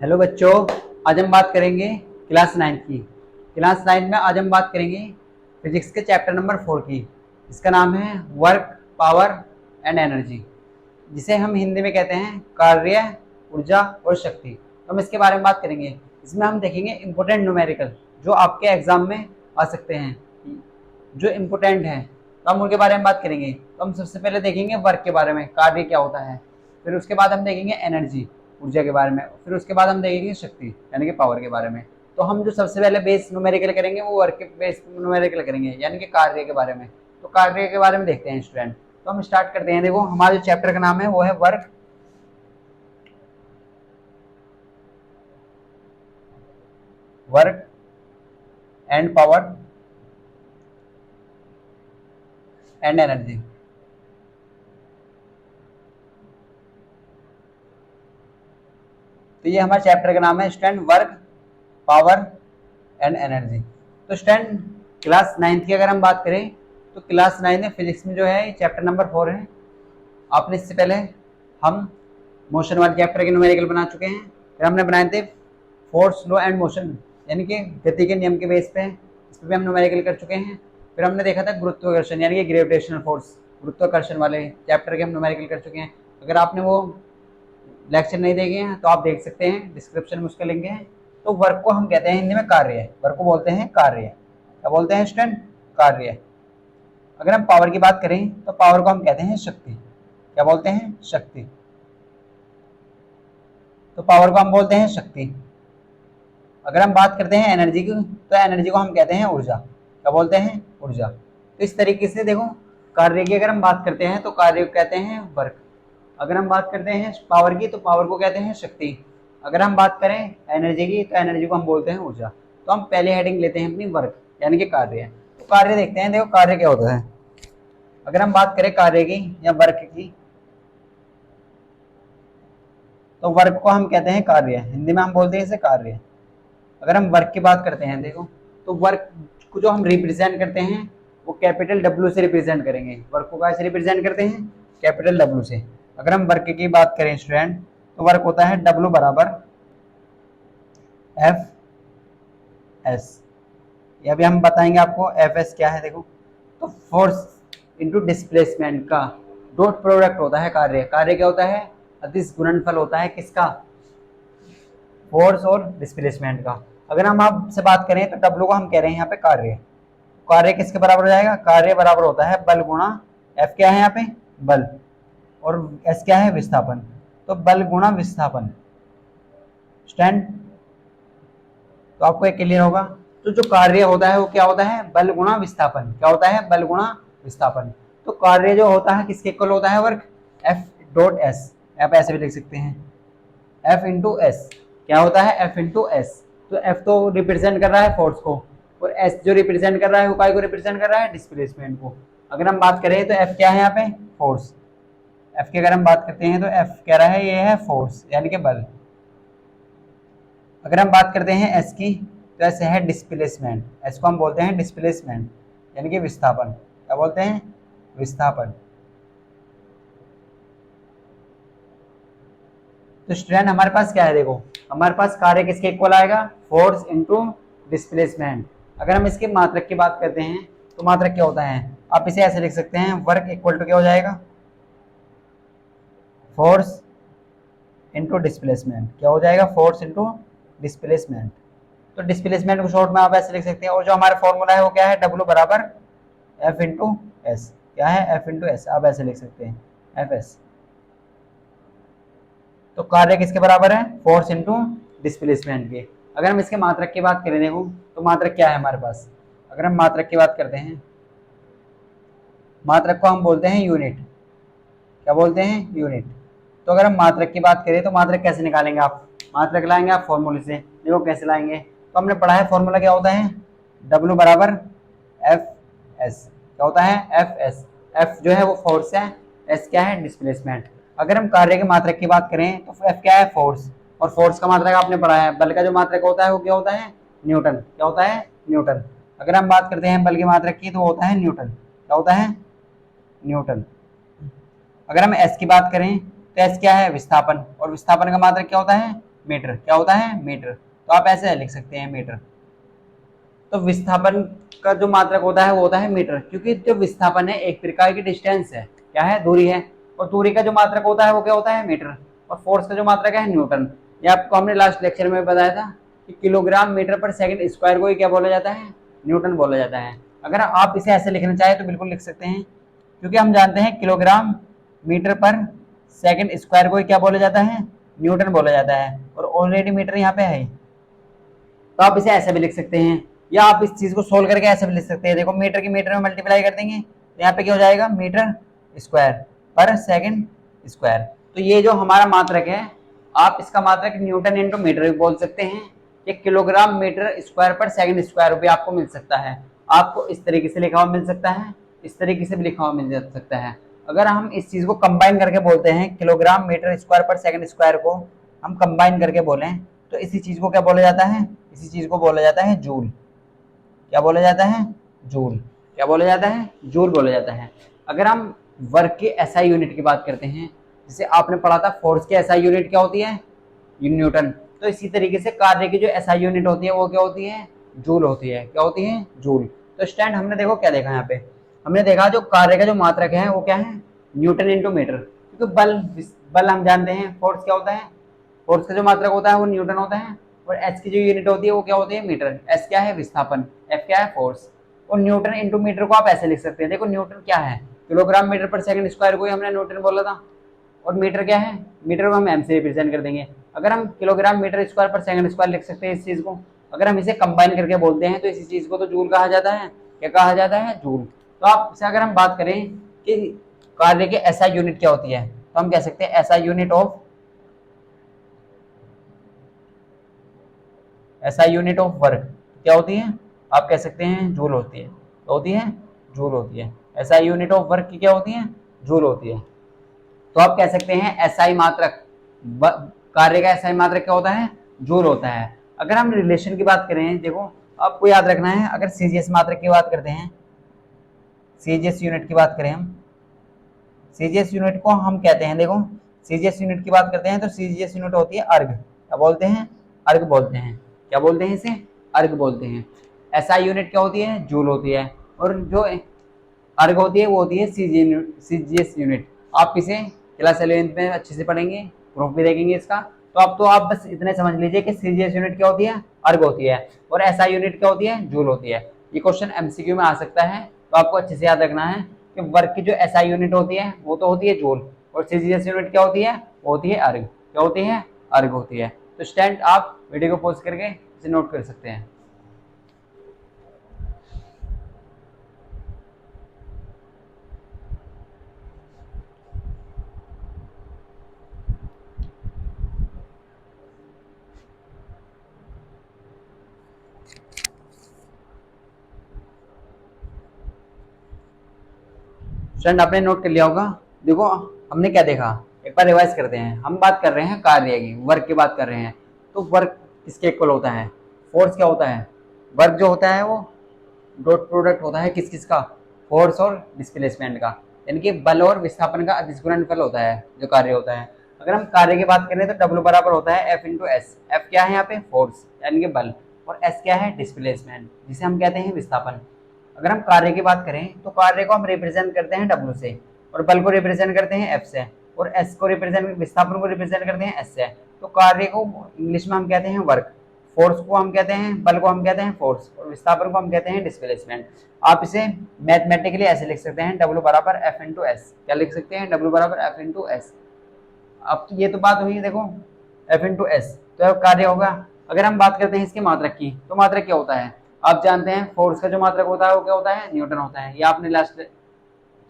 Hello बच्चों, आज हम बात करेंगे क्लास 9 की। क्लास 9 में आज हम बात करेंगे फिजिक्स के चैप्टर नंबर 4 की, जिसका नाम है वर्क, पावर एंड एनर्जी, जिसे हम हिंदी में कहते हैं कार्य, ऊर्जा और शक्ति। तो हम इसके बारे में बात करेंगे। इसमें हम देखेंगे इम्पोर्टेंट न्यूमेरिकल जो आपके एग्जाम में आ सकते हैं, जो इम्पोर्टेंट हैं, तो हम उनके बारे में बात करेंगे। तो हम सबसे पहले देखेंगे वर्क के बारे में, कार्य क्या होता है। फिर उसके बाद हम देखेंगे एनर्जी, ऊर्जा के बारे में। फिर उसके बाद हम देखेंगे शक्ति यानी कि पावर के बारे में। तो हम जो सबसे पहले बेस न्यूमेरिकल करेंगे वो वर्क के बेस न्यूमेरिकल करेंगे, यानी कि कार्य के बारे में। तो कार्य के बारे में देखते हैं स्टूडेंट। तो हम स्टार्ट करते हैं। देखो, हमारे जो चैप्टर का नाम है वो है work, work and power and energy. तो ये हमारे चैप्टर का नाम है student, work, power and energy. तो स्टूडेंट, क्लास 9 की अगर हम बात करें तो क्लास 9 में फिजिक्स में जो है चैप्टर नंबर 4 है। आपने इससे पहले हम मोशन वाले चैप्टर के न्यूमेरिकल बना चुके हैं। फिर हमने बनाए थे फोर्स, लो एंड मोशन, यानी कि गति के नियम के बेस पे, इस पर भी हम न्यूमेरिकल कर चुके हैं। फिर हमने देखा था गुरुत्वाकर्षण यानी कि ग्रेविटेशनल फोर्स, गुरुत्वाकर्षण वाले चैप्टर के हम न्यूमेरिकल कर चुके हैं। अगर आपने वो लेक्चर नहीं देखे हैं तो आप देख सकते हैं, डिस्क्रिप्शन में उसका लिंक है। तो वर्क को हम कहते हैं हिंदी में कार्य है, वर्क को बोलते हैं कार्य। क्या बोलते हैं स्टूडेंट? कार्य। अगर हम पावर की बात करें तो पावर को हम कहते हैं शक्ति। क्या बोलते हैं? शक्ति। तो पावर को हम बोलते हैं शक्ति। अगर हम बात करते हैं एनर्जी की तो एनर्जी को हम कहते हैं ऊर्जा। क्या बोलते हैं? ऊर्जा। तो इस तरीके से देखो, कार्य की अगर हम बात करते हैं तो कार्य को कहते हैं वर्क। अगर हम बात करते हैं पावर की तो पावर को कहते हैं शक्ति। अगर हम बात करें एनर्जी की तो एनर्जी को हम बोलते हैं ऊर्जा। तो हम पहले हेडिंग लेते हैं अपनी वर्क यानी कि कार्य। तो कार्य देखते हैं। देखो, कार्य क्या होता है। अगर हम बात करें कार्य की या वर्क की तो वर्क को हम कहते हैं कार्य, हिंदी में हम बोलते हैं इसे कार्य। अगर हम वर्क की बात करते हैं, देखो, तो वर्क को जो हम रिप्रेजेंट करते हैं वो कैपिटल डब्ल्यू से रिप्रेजेंट करेंगे। वर्क को कैसे रिप्रेजेंट करते हैं? कैपिटल डब्ल्यू से। अगर हम वर्क की बात करें स्टूडेंट तो वर्क होता है डब्ल्यू बराबर एफ एस। ये अभी हम बताएंगे आपको एफ एस क्या है। देखो, तो फोर्स इंटू डिस्प्लेसमेंट का डॉट प्रोडक्ट होता है कार्य। कार्य क्या होता है? अदिश गुणनफल होता है किसका? फोर्स और डिस्प्लेसमेंट का। अगर हम आपसे बात करें तो डब्ल्यू को हम कह रहे हैं यहाँ पे कार्य। कार्य किसके बराबर हो जाएगा? कार्य बराबर होता है बल गुणा एफ क्या है यहाँ पे? बल। और एस क्या है? विस्थापन। तो बल गुणा विस्थापन। स्टैंड। तो आपको एक क्लियर होगा। तो जो कार्य होता है वो क्या होता है? बल गुणा विस्थापन। क्या होता है? बल गुणा विस्थापन। तो कार्य जो होता है किसके इक्वल होता है? Work F dot S. आप ऐसे भी लिख सकते हैं, एफ इंटू एस। क्या होता है? F into S. तो एफ तो रिप्रेजेंट कर रहा है फोर्स को, और एस जो रिप्रेजेंट कर रहा है वो काय को रिप्रेजेंट कर रहा है? डिस्प्लेसमेंट को। अगर हम बात करें तो एफ क्या है यहाँ पे? फोर्स। एफ की अगर हम बात करते हैं तो एफ कह रहा है ये है फोर्स यानी कि बल। अगर हम बात करते हैं एस की तो एस है डिस्प्लेसमेंट। एस को हम बोलते हैं डिस्प्लेसमेंट यानी कि विस्थापन। क्या बोलते हैं? विस्थापन। तो स्टूडेंट, हमारे पास क्या है? देखो, हमारे पास कार्य किसके इक्वल आएगा? Force into displacement. अगर हम इसके मात्रक की बात करते हैं तो मात्रक क्या होता है? आप इसे ऐसे लिख सकते हैं, वर्क इक्वल टू क्या हो जाएगा? Force into displacement. क्या हो जाएगा? Force into displacement. तो डिस्प्लेसमेंट को शॉर्ट में आप ऐसे लिख सकते हैं। और जो हमारा फॉर्मूला है वो क्या है? डब्ल्यू बराबर एफ इंटू एस। क्या है? F into S. आप ऐसे लिख सकते हैं, एफ एस। तो कार्य किसके बराबर है? फोर्स इंटू डिस्प्लेसमेंट के। अगर हम इसके मात्रक की बात करें, देखो, तो मात्रक क्या है हमारे पास? अगर हम मात्रक की बात करते हैं, मात्रक को हम बोलते हैं यूनिट। क्या बोलते हैं? यूनिट। तो अगर हम मात्रक की बात करें तो मात्रक कैसे निकालेंगे आप? मात्रक लाएंगे आप फॉर्मूले से। देखो कैसे लाएंगे। तो हमने पढ़ा है फॉर्मूला क्या होता है? डब्ल्यू बराबर एफ एस। क्या होता है? F S. एफ जो है वो फोर्स है, एस क्या है? डिस्प्लेसमेंट। अगर हम कार्य के मात्रक की बात करें तो एफ क्या है? फोर्स। और फोर्स का मात्रक आपने पढ़ा है, बल का जो मात्रक होता है वो क्या होता है? न्यूटन। क्या होता है? न्यूटन। अगर हम बात करते हैं बल के मात्रक की तो वो होता है न्यूटन। क्या होता है? न्यूटन। अगर हम एस की बात करें तो एस क्या है? विस्थापन। और विस्थापन का मात्रक क्या होता है? मीटर। क्या होता है? मीटर। तो आप ऐसे लिख सकते हैं मीटर। तो विस्थापन का जो मात्रक होता है वो होता है मीटर, क्योंकि जो विस्थापन है एक प्रकार की डिस्टेंस है, क्या है? दूरी है। और दूरी का जो मात्रक होता है वो क्या होता है? मीटर। और फोर्स का जो मात्रक है न्यूटन। ये आपको हमने लास्ट लेक्चर में बताया था कि किलोग्राम मीटर पर सेकंड स्क्वायर को ही क्या बोला जाता है? न्यूटन बोला जाता है। अगर आप इसे ऐसे लिखना चाहें तो बिल्कुल लिख सकते हैं, क्योंकि हम जानते हैं किलोग्राम मीटर पर सेकंड स्क्वायर को ही क्या बोला जाता है? न्यूटन बोला जाता है। और ऑलरेडी मीटर यहाँ पे है, तो आप इसे ऐसे भी लिख सकते हैं, या आप इस चीज को सोल्व करके ऐसे भी लिख सकते हैं। देखो मीटर की मीटर में मल्टीप्लाई कर देंगे तो यहाँ पे क्या हो जाएगा? मीटर स्क्वायर पर सेकंड स्क्वायर। तो ये जो हमारा मात्रक है, आप इसका मात्रक न्यूटन इंटू मीटर भी बोल सकते हैं। ये किलोग्राम मीटर स्क्वायर पर सेकंड स्क्वायर भी आपको मिल सकता है। आपको इस तरीके से लिखा हुआ मिल सकता है, इस तरीके से भी लिखा हुआ मिल सकता है। अगर हम इस चीज को कंबाइन करके बोलते हैं, किलोग्राम मीटर स्क्वायर पर सेकंड स्क्वायर को हम कंबाइन करके बोलें तो इसी चीज को क्या बोला जाता है? इसी चीज को बोला जाता है जूल। क्या बोला जाता है? जूल। क्या बोला जाता है? जूल बोला जाता है। अगर हम वर्क के एसआई यूनिट की बात करते हैं, जैसे आपने पढ़ा था फोर्स की एसआई यूनिट क्या होती है? न्यूटन। तो इसी तरीके से कार्य की जो एसआई यूनिट होती है वो क्या होती है? जूल होती है। क्या होती है? जूल। तो स्टैंड हमने देखो क्या देखा यहाँ पे, हमने देखा जो कार्य का जो मात्रक है वो क्या है? Newton into metre. क्योंकि बल बल हम जानते हैं, फोर्स क्या होता है? फोर्स का जो मात्रक होता है वो न्यूटन होता है। और एच की जो यूनिट होती है वो क्या होती है? मीटर। एस क्या है? विस्थापन। एफ क्या है? फोर्स। और न्यूटन इंटू मीटर को आप ऐसे लिख सकते हैं, देखो न्यूटन क्या है? किलोग्राम मीटर पर सेकंड स्क्वायर को ही हमने न्यूटन बोला था। और मीटर क्या है? मीटर को हम एम से रिप्रेजेंट कर देंगे। अगर हम किलोग्राम मीटर स्क्वायर पर सेकंड स्क्वायर लिख सकते हैं इस चीज को। अगर हम इसे कंबाइन करके बोलते हैं तो इसी चीज को तो जूल कहा जाता है। क्या कहा जाता है? जूल। तो आप से अगर हम बात करें कि कार्य की एसआई यूनिट क्या होती है, तो हम कह सकते हैं SI unit of SI unit of work क्या होती है? आप कह सकते हैं जूल होती है। तो होती है जूल होती है। एसआई यूनिट ऑफ वर्क की क्या होती है? जूल होती है। तो आप कह सकते हैं एसआई मात्रक, कार्य का एसआई मात्रक क्या होता है? जूल होता है। अगर हम रिलेशन की बात करें, देखो आपको याद रखना है, अगर सीजीएस मात्रक की बात करते हैं, सीजीएस यूनिट की बात करें हम, सीजीएस यूनिट को हम कहते हैं, देखो सीजीएस यूनिट की बात करते हैं तो सीजीएस यूनिट होती है अर्ग। क्या बोलते हैं? अर्ग बोलते हैं। क्या बोलते हैं इसे? अर्ग बोलते हैं। एसआई यूनिट क्या होती है? जूल होती है। और जो अर्ग होती है वो होती है सीजीएस यूनिट। आप इसे क्लास 11th में अच्छे से पढ़ेंगे, प्रूफ भी देखेंगे इसका। तो अब तो आप बस इतने समझ लीजिए कि सीजीएस यूनिट क्या होती है? अर्ग होती है। और एसआई यूनिट क्या होती है? जूल होती है। ये क्वेश्चन एमसीक्यू में आ सकता है, तो आपको अच्छे से याद रखना है कि वर्क की जो एसआई यूनिट होती है वो तो होती है जूल, और सीजीएस यूनिट क्या होती है? वो होती है अर्ग। क्या होती है? अर्ग होती है। तो स्टैंड आप वीडियो को पॉज करके इसे नोट कर सकते हैं। स्टूडेंट आपने नोट कर लिया होगा। देखो हमने क्या देखा, एक बार रिवाइज करते हैं। हम बात कर रहे हैं कार्य की, वर्क की बात कर रहे हैं। तो वर्क किसके इक्वल होता है? फोर्स क्या होता है? वर्क जो होता है वो डॉट प्रोडक्ट होता है किस किस का? फोर्स और डिस्प्लेसमेंट का। यानी कि बल और विस्थापन का अदिश गुणनफल होता है जो कार्य होता है। अगर हम कार्य की बात करें तो डब्ल्यू बराबर होता है एफ इंटू एस। एफ क्या है यहाँ पे? फोर्स यानी कि बल। और एस क्या है? डिस्प्लेसमेंट, जिसे हम कहते हैं विस्थापन। अगर हम कार्य की बात करें तो कार्य को हम रिप्रेजेंट करते हैं डब्ल्यू से, और बल को रिप्रेजेंट करते हैं एफ से, और एस को रिप्रेजेंट, विस्थापन को रिप्रेजेंट करते हैं एस से। तो कार्य को इंग्लिश में हम कहते हैं वर्क, फोर्स को हम कहते हैं, बल को हम कहते हैं फोर्स, और विस्थापन को हम कहते हैं डिस्प्लेसमेंट। आप इसे मैथमेटिकली ऐसे लिख सकते हैं, डब्ल्यू बराबर एफ इंटू एस। क्या लिख सकते हैं? डब्ल्यू बराबर एफ इंटू एस। अब तो ये तो बात हुई, देखो एफ इंटू एस तो कार्य होगा। अगर हम बात करते हैं इसके मात्रक की, तो मात्रक क्या होता है? आप जानते हैं फोर्स का जो मात्रक होता है वो क्या होता है? न्यूटन होता है। ये आपने लास्ट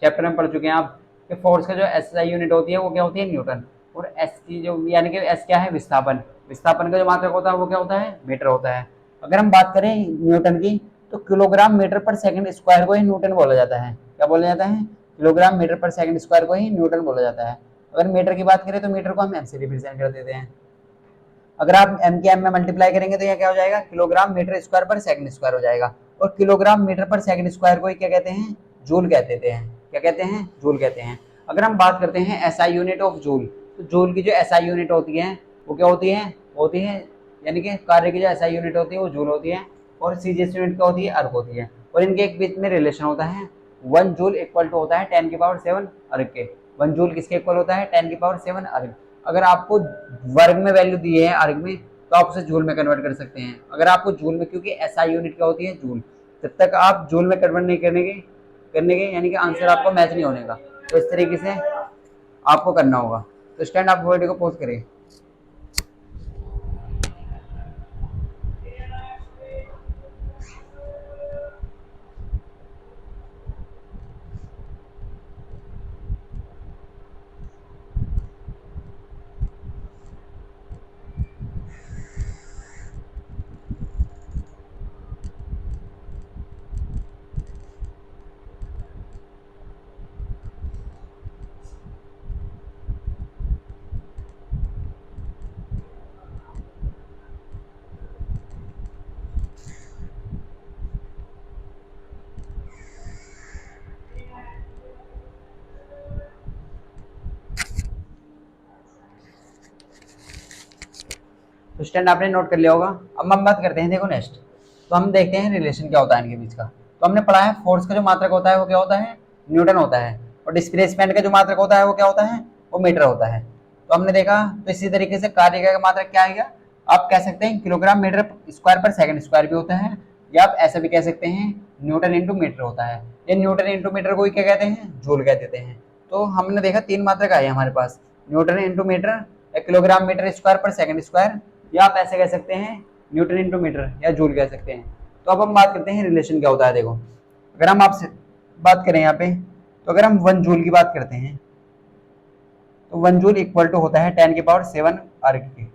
चैप्टर में पढ़ चुके हैं आप कि फोर्स का जो एसआई यूनिट होती है वो क्या होती है? न्यूटन। और एस की जो, यानी कि एस क्या है? विस्थापन। विस्थापन का जो मात्रक होता है वो क्या होता है? मीटर होता है। अगर हम बात करें न्यूटन की, तो किलोग्राम मीटर पर सेकंड स्क्वायर को ही न्यूटन बोला जाता है। क्या बोला जाता है? किलोग्राम मीटर पर सेकंड स्क्वायर को ही न्यूटन बोला जाता है। अगर मीटर की बात करें तो मीटर को हम एम से रिप्रेजेंट कर देते हैं। अगर आप एम के एम में मल्टीप्लाई करेंगे तो यह क्या हो जाएगा? किलोग्राम मीटर स्क्वायर पर सेकंड स्क्वायर हो जाएगा। और किलोग्राम मीटर पर सेकंड स्क्वायर को ही क्या कहते हैं? जूल कहते हैं। क्या कहते हैं? जूल कहते हैं। अगर हम बात करते हैं एसआई यूनिट ऑफ जूल, तो जूल की जो एसआई यूनिट होती है वो क्या होती है? होती है, यानी कि कार्य की जो एसआई यूनिट होती है वो जूल होती है, और सीजीएस यूनिट क्या होती है, अर्ग होती है। और इनके एक बीच में रिलेशन होता है, 1 जूल इक्वल टू होता है 10⁻7 अर्ग के। 1 जूल किसके इक्वल होता है, 10⁻7 अर्ग। अगर आपको वर्ग में वैल्यू दी है अर्ग में, तो आप उसे जूल में कन्वर्ट कर सकते हैं। अगर आपको जूल में, क्योंकि एसआई यूनिट क्या होती है, जूल, जब तक आप जूल में कन्वर्ट नहीं करने के यानी कि आंसर आपको मैच नहीं होने का। तो इस तरीके से आपको करना होगा। तो स्टैंड आप वीडियो को पॉज करें। तो स्टैंड आपने नोट कर लिया होगा। अब हम बात करते हैं, देखो नेक्स्ट, तो हम देखते हैं रिलेशन क्या होता है इनके बीच का। तो हमने पढ़ा है फोर्स का जो मात्रक होता है वो क्या होता है, न्यूटन होता है, और डिस्प्लेसमेंट का जो मात्रक होता है वो क्या होता है, वो मीटर होता है। तो हमने देखा, तो इसी तरीके से कार्य का मात्रक क्या आएगा, आप कह सकते हैं किलोग्राम मीटर स्क्वायर पर सेकंड स्क्वायर भी होता है, या आप ऐसा भी कह सकते हैं न्यूटन इंटू मीटर होता है। ये न्यूटन इंटू मीटर को ही क्या कहते हैं, जूल कह देते हैं। तो हमने देखा 3 मात्रक आए हमारे पास, न्यूटन इंटू मीटर, या किलोग्राम मीटर स्क्वायर पर सेकंड स्क्वायर, या आप ऐसे कह सकते हैं न्यूटन इंटू मीटर या जूल कह सकते हैं। तो अब हम बात करते हैं रिलेशन क्या होता है। देखो, अगर हम आपसे बात करें यहाँ पे, तो अगर हम 1 जूल की बात करते हैं, तो 1 जूल इक्वल टू होता है 10⁻7 अर्ग के।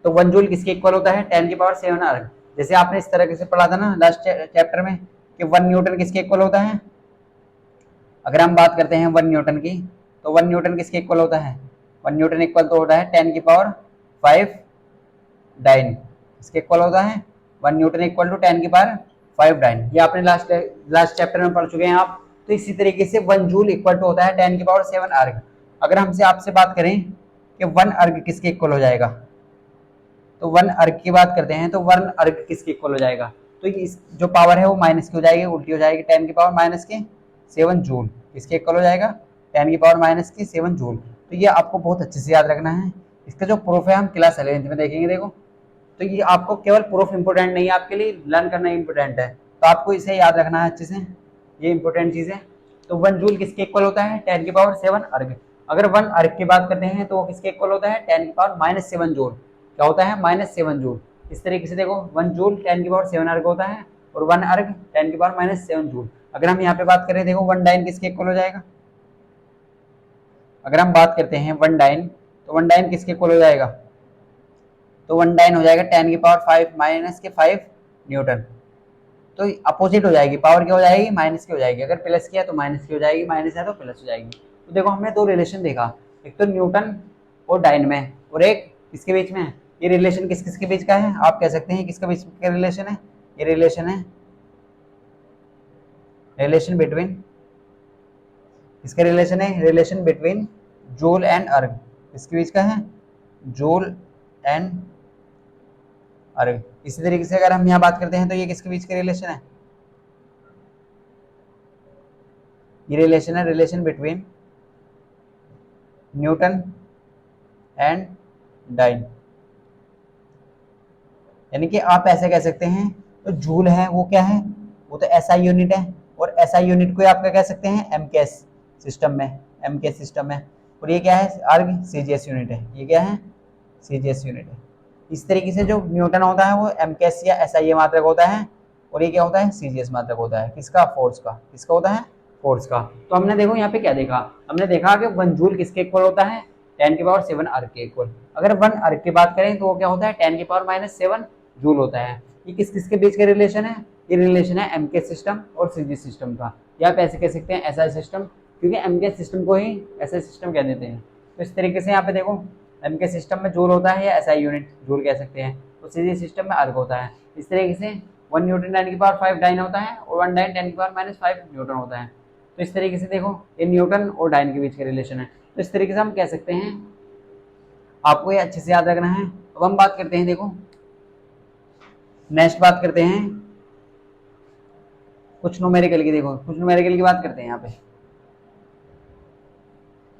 तो 1 जूल किसके इक्वल होता है, 10⁻7 अर्ग। जैसे आपने इस तरह से पढ़ा था ना लास्ट चैप्टर में, कि 1 न्यूटन किसके इक्वल होता है। अगर हम बात करते हैं 1 न्यूटन की, तो 1 न्यूटन किसके इक्वल होता है, 1 न्यूटन इक्वल तो होता है 10⁵ डाइन, इसके इक्वल होता है 1 न्यूटन इक्वल टू 10⁵ डाइन। ये आपने लास्ट चैप्टर में पढ़ चुके हैं आप। तो इसी तरीके से 1 जूल इक्वल टू होता है 10⁻7 अर्ग। अगर हमसे आपसे बात करें कि 1 अर्ग किसके इक्वल हो जाएगा, तो 1 अर्ग की बात करते हैं, तो 1 अर्ग किसके इक्वल हो जाएगा, तो इस जो पावर है वो माइनस की हो जाएगी, उल्टी हो जाएगी, 10⁻⁻7 जूल किसके इक्वल हो जाएगा, 10⁻⁻7 जूल। तो ये आपको बहुत अच्छे से याद रखना है। इसका जो प्रूफ है हम क्लास 11th में देखेंगे। देखो, तो ये आपको केवल प्रूफ इंपोर्टेंट नहीं है, आपके लिए लर्न करना इंपोर्टेंट है, तो आपको इसे याद रखना है अच्छे से, ये इंपोर्टेंट चीज है। तो 1 जूल किसके इक्वल होता है, 10⁻7 अर्ग। अगर 1 अर्ग की बात करते हैं तो वो किसके इक्वल होता है, 10⁻⁻7 जूल, क्या होता है, -7 जूल। इस तरीके से देखो, 1 जूल 10⁻7 अर्ग होता है, और 1 अर्ग 10⁻⁻7 जूल। अगर हम यहाँ पे बात करें, देखो 1 डाइन किसके इक्वल हो जाएगा, अगर हम बात करते हैं 1 डाइन, तो 1 डाइन किसके इक्वल हो जाएगा, तो 1 डाइन हो जाएगा 10⁵ न्यूटन। तो अपोजिट हो जाएगी, पावर क्या हो जाएगी, माइनस की हो जाएगी। अगर प्लस किया तो माइनस की हो जाएगी, माइनस है तो प्लस हो जाएगी। तो देखो, हमने 2 रिलेशन देखा, एक तो न्यूटन और डाइन में, और एक किसके बीच में है। ये रिलेशन किस किस के बीच का है, आप कह सकते हैं किसके बीच का रिलेशन है, ये रिलेशन है, रिलेशन बिटवीन, इसका रिलेशन है, रिलेशन बिटवीन जूल एंड अर्ग। इसके बीच का है, जूल एंड अर्ग। इसी तरीके से अगर हम यहाँ बात करते हैं, तो ये किसके बीच का रिलेशन है, ये रिलेशन है, relation between newton and dyne. यानी कि आप ऐसे कह सकते हैं, तो जूल है वो क्या है, वो तो एसआई यूनिट है, और एसआई यूनिट को आप क्या कह सकते हैं, एमकेएस सिस्टम में, एमकेएस सिस्टम में। और ये क्या है, अर्ग सीजीएस यूनिट है, ये क्या है, सीजीएस यूनिट है। इस तरीके से जो न्यूटन होता है वो एमकेएस या एसआई मात्रक होता है, और ये क्या होता है, सीजीएस मात्रक होता है। किसका, फोर्स का। किसका होता है, फोर्स का। तो हमने देखो यहाँ पे क्या देखा, हमने देखा कि 1 जूल किसके इक्वल होता है, 10⁻7 अर्ग के इक्वल। अगर 1 अर्ग की बात करें तो वो क्या होता है, 10⁻⁻7 जूल होता है। ये किस किस के बीच का रिलेशन है, ये रिलेशन है एमकेएस सिस्टम और सीजीएस सिस्टम का, या आप ऐसे कह सकते हैं एसआई सिस्टम, क्योंकि एमकेएस सिस्टम को ही एसआई सिस्टम कह देते हैं। तो इस तरीके से यहाँ पे देखो, एमकेएस सिस्टम में जूल होता है, या एसआई यूनिट जूल कह सकते हैं, तो सीजीएस सिस्टम में अर्ग होता है। इस तरीके से 1 न्यूटन 10⁵ डाइन होता है, और 1 डाइन 10⁻⁻5 न्यूटन होता है। तो इस तरीके से देखो, ये न्यूटन और डाइन के बीच का रिलेशन है। तो इस तरीके से हम कह सकते हैं आपको ये अच्छे से याद रखना है। अब हम बात करते हैं, देखो नेक्स्ट बात करते हैं कुछ न्यूमेरिकल की। देखो कुछ न्यूमेरिकल की बात करते हैं। यहाँ पे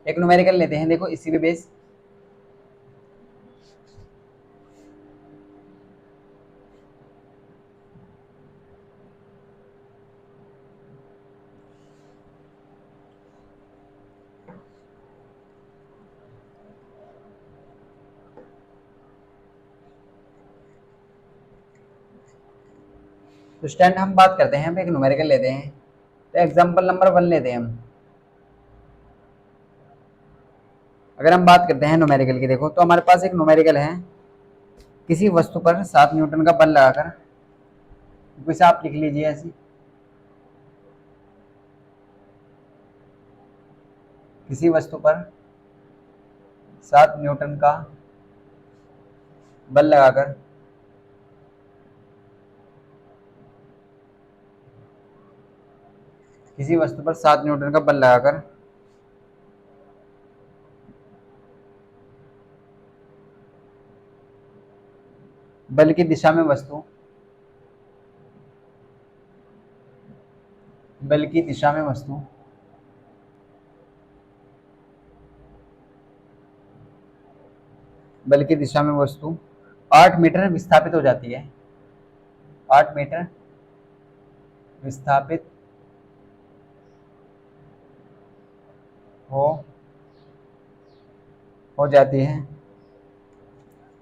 एक न्यूमेरिकल लेते हैं, देखो इसी पे बेस। तो स्टैंड हम बात करते हैं, हम एक न्यूमेरिकल लेते हैं। तो एग्जांपल नंबर 1 लेते हैं हम। अगर हम बात करते हैं न्यूमेरिकल की, देखो तो हमारे पास एक न्यूमेरिकल है, किसी वस्तु पर 7 न्यूटन का बल लगाकर, कुछ आप लिख लीजिए ऐसी, किसी वस्तु पर 7 न्यूटन का बल लगाकर किसी वस्तु पर 7 न्यूटन का बल लगाकर बल की दिशा में वस्तु, बल की दिशा में वस्तु बल की दिशा में वस्तु 8 मीटर विस्थापित हो जाती है। 8 मीटर विस्थापित हो जाती है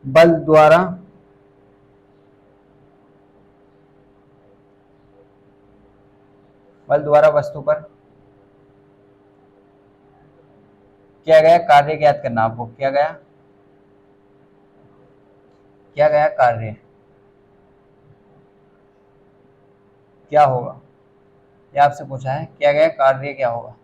बल द्वारा वस्तु पर किया गया कार्य ज्ञात करना। आपको किया गया कार्य क्या होगा, ये आपसे पूछा है, किया गया कार्य क्या होगा।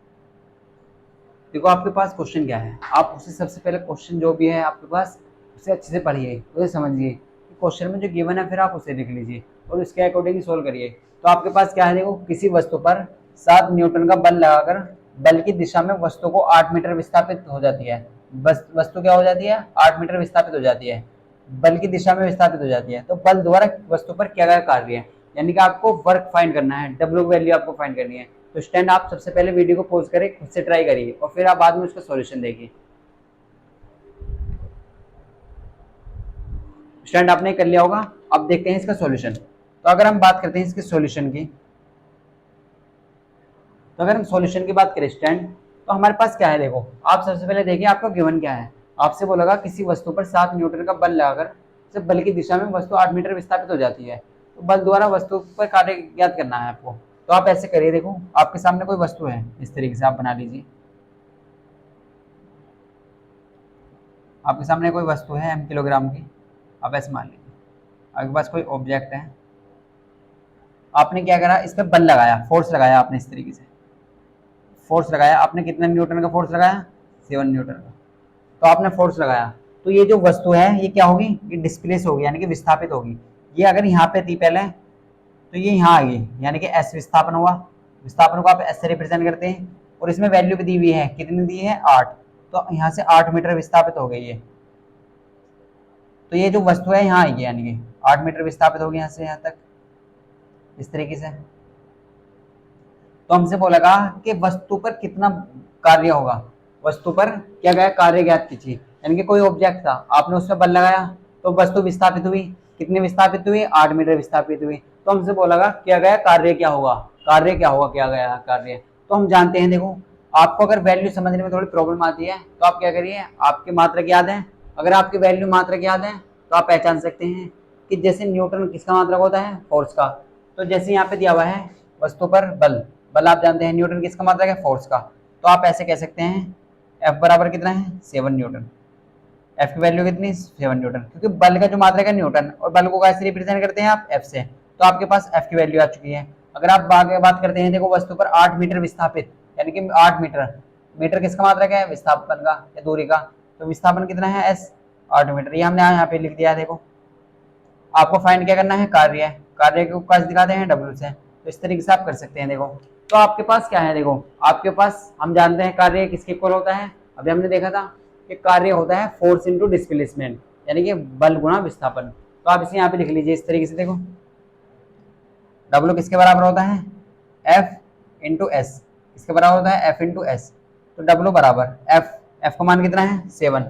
देखो आपके पास क्वेश्चन क्या है, आप उससे सबसे पहले क्वेश्चन जो भी है आपके पास उसे अच्छे से पढ़िए, उसे समझिए कि क्वेश्चन में जो गिवन है, फिर आप उसे लिख लीजिए और उसके अकॉर्डिंग सोल्व करिए। तो आपके पास क्या है, देखो किसी वस्तु पर 7 न्यूटन का बल लगाकर बल की दिशा में वस्तु को 8 मीटर विस्थापित हो जाती है। वस्तु क्या हो जाती है, 8 मीटर विस्थापित हो जाती है, बल की दिशा में विस्थापित हो जाती है। तो बल द्वारा वस्तु पर क्या गया कार्य है, यानी कि आपको वर्क फाइंड करना है, डब्ल्यू वैल्यू आपको फाइंड करनी है। तो स्टैंड आप सबसे पहले वीडियो को पॉज करें, खुद से ट्राई करिए और फिर आप बाद में उसका सॉल्यूशन देखिए। स्टैंड आपने कर लिया होगा, अब देखते हैं इसका सॉल्यूशन। तो अगर हम बात करते हैं इसके सॉल्यूशन की, तो अगर हम सॉल्यूशन की बात करें स्टैंड, तो हमारे पास क्या है, देखो आप सबसे पहले देखिए आपका गिवन क्या है। आपसे बोला किसी वस्तु पर 7 न्यूटन का बल लगाकर सिर्फ बल की दिशा में वस्तु 8 मीटर विस्थापित हो जाती है। तो बल द्वारा वस्तु पर कार्य ज्ञात करना है आपको। तो आप ऐसे करिए, देखो आपके सामने कोई वस्तु है, इस तरीके से आप बना लीजिए। आपके सामने कोई वस्तु है m किलोग्राम की, आप ऐसे मान लीजिए। आपके पास कोई ऑब्जेक्ट है, आपने क्या करा, इस पर बल लगाया, फोर्स लगाया आपने, इस तरीके से फोर्स लगाया आपने। कितने न्यूटन का फोर्स लगाया, 7 न्यूटन का। तो आपने फोर्स लगाया, तो ये जो वस्तु है ये क्या होगी, ये डिस्प्लेस होगी, यानी कि विस्थापित होगी। ये अगर यहाँ पे थी पहले, तो ये यहाँ आ गई, यानी कि एस विस्थापन हुआ। विस्थापन को आप एस से रिप्रेजेंट करते हैं और इसमें वैल्यू भी दी हुई है, कितनी दी है, 8। तो यहाँ से 8 मीटर विस्थापित हो गई है। तो ये जो वस्तु है यहाँ आएगी, यानी कि 8 मीटर विस्थापित होगी यहाँ से यहाँ तक, इस तरीके से। तो हमसे बोलेगा कि वस्तु पर कितना कार्य होगा, वस्तु पर क्या गया कार्य ज्ञात कीजिए। यानी कि कोई ऑब्जेक्ट था, आपने उसमें बल लगाया तो वस्तु विस्थापित हुई, कितनी विस्थापित हुई, 8 मीटर विस्थापित हुई। तो हमसे बोलेगा क्या गया कार्य क्या होगा, कार्य क्या होगा, क्या गया कार्य। तो हम जानते हैं, देखो आपको अगर वैल्यू समझने में थोड़ी प्रॉब्लम आती है तो आप क्या करिए, आपके मात्रक याद है, अगर आपकी वैल्यू मात्रक याद है तो आप पहचान सकते हैं कि जैसे न्यूटन किसका मात्रक होता है, फोर्स का। तो जैसे यहाँ पे दिया हुआ है वस्तु पर बल, बल आप जानते हैं न्यूटन किसका मात्रक है, फोर्स का। तो आप ऐसे कह सकते हैं F बराबर कितना है, 7 न्यूटन। F की वैल्यू कितनी, 7 न्यूटन, क्योंकि बल का जो मात्रक है न्यूटन, और बल को कैसे रिप्रेजेंट करते हैं आप, F से। तो आपके पास F की वैल्यू आ चुकी है। अगर आप आगे बात करते हैं, देखो वस्तु पर 8 मीटर विस्थापित, यानी कि 8 मीटर, मीटर किसका मात्रक है, विस्थापन का या दूरी का। तो विस्थापन कितना है, S 8 मीटर, ये हमने यहाँ पे लिख दिया है। देखो आपको फाइंड क्या करना है, कार्य, कार्य को कैसे दिखाते हैं, W से। तो इस तरीके से आप कर सकते हैं। देखो तो आपके पास क्या है, देखो आपके पास हम जानते हैं कार्य किसके इक्वल होता है, अभी हमने देखा था कि कार्य होता है फोर्स इंटू डिस्प्लेसमेंट, यानी कि बल गुणा विस्थापन। तो आप इसे यहाँ पे लिख लीजिए इस तरीके से, देखो डब्ल्यू किसके बराबर होता है, एफ इंटू एस, किसके बराबर होता है, एफ इंटू एस। तो डब्ल्यू बराबर एफ, एफ का मान कितना है 7,